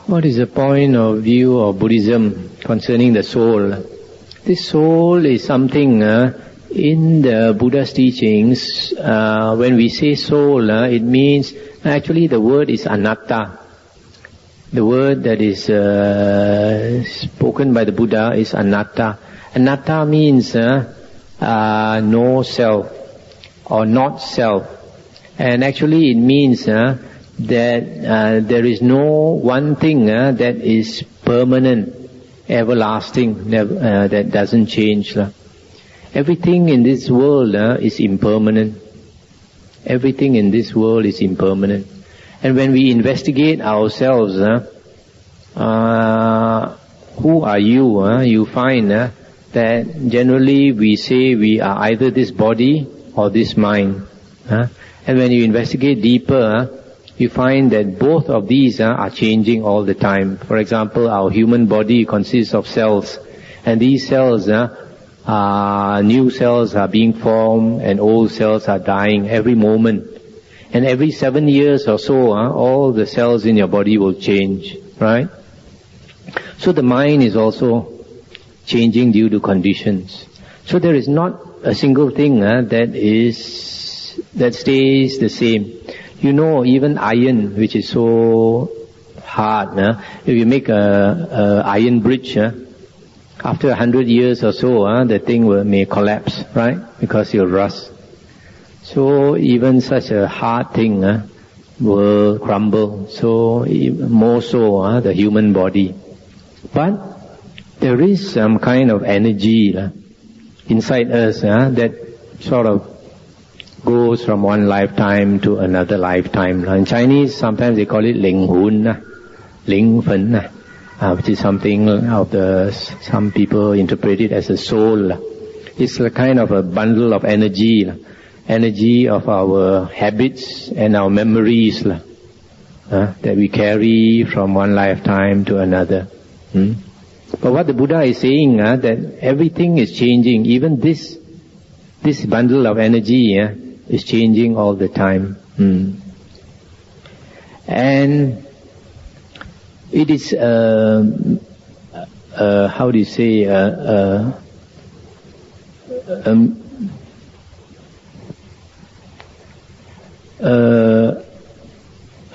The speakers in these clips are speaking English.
What is the point of view of Buddhism concerning the soul? This soul is something in the Buddha's teachings. When we say soul, it means actually the word is anatta. The word that is spoken by the Buddha is anatta. Anatta means no self or not self, and actually it means that there is no one thing that is permanent, everlasting, that doesn't change. Everything in this world is impermanent. Everything in this world is impermanent. And when we investigate ourselves, who are you? You find that generally we say we are either this body or this mind. And when you investigate deeper, you find that both of these are changing all the time. For example, our human body consists of cells, and these cells, new cells are being formed and old cells are dying every moment. And every 7 years or so, all the cells in your body will change, right? So the mind is also changing due to conditions. So there is not a single thing that stays the same. You know, even iron, which is so hard, if you make a iron bridge, after 100 years or so, the thing may collapse, right? Because you'll rust. So even such a hard thing will crumble. So more so the human body. But there is some kind of energy inside us that sort of goes from one lifetime to another lifetime. In Chinese, sometimes they call it 灵魂, 灵魂, which is something some people interpret it as a soul. It's a kind of a bundle of energy of our habits and our memories that we carry from one lifetime to another. But what the Buddha is saying, that everything is changing. Even this bundle of energy is changing all the time. And it is, how do you say, a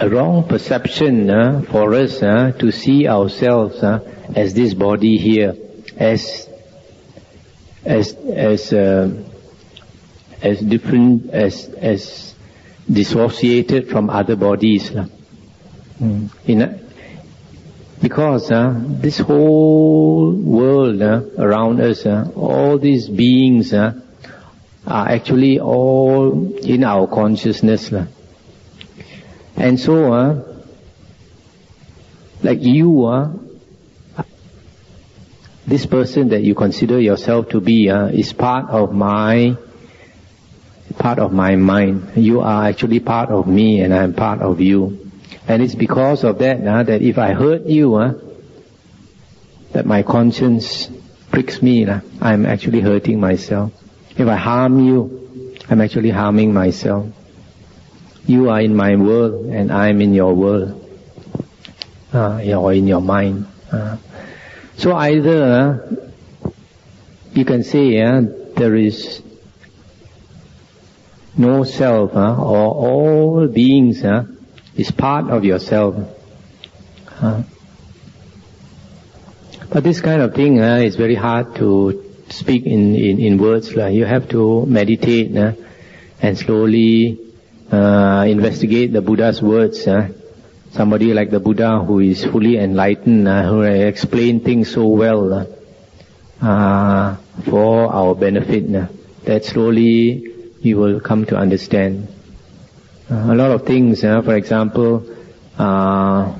wrong perception for us to see ourselves as this body here, as different, as dissociated from other bodies. Because this whole world around us, all these beings are actually all in our consciousness. And so, like you, this person that you consider yourself to be is part of my mind. You are actually part of me, and I am part of you. And it's because of that that if I hurt you, that my conscience pricks me. I'm actually hurting myself. If I harm you, I'm actually harming myself. You are in my world, and I'm in your world, or in your mind. So either you can say there is no self, or all beings is part of yourself. But this kind of thing is very hard to speak in words. You have to meditate and slowly investigate the Buddha's words. Somebody like the Buddha who is fully enlightened, who explain things so well for our benefit, that slowly you will come to understand. A lot of things, for example, a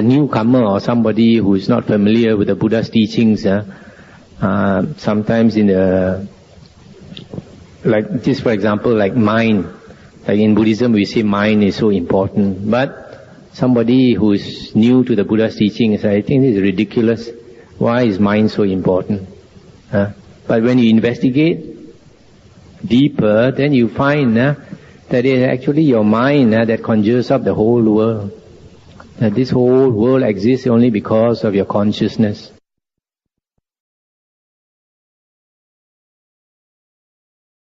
newcomer or somebody who is not familiar with the Buddha's teachings, sometimes like just for example, like mind. Like in Buddhism we say mind is so important, but somebody who is new to the Buddha's teachings, I think this is ridiculous. Why is mind so important? But when you investigate deeper, then you find that it is actually your mind that conjures up the whole world. that this whole world exists only because of your consciousness.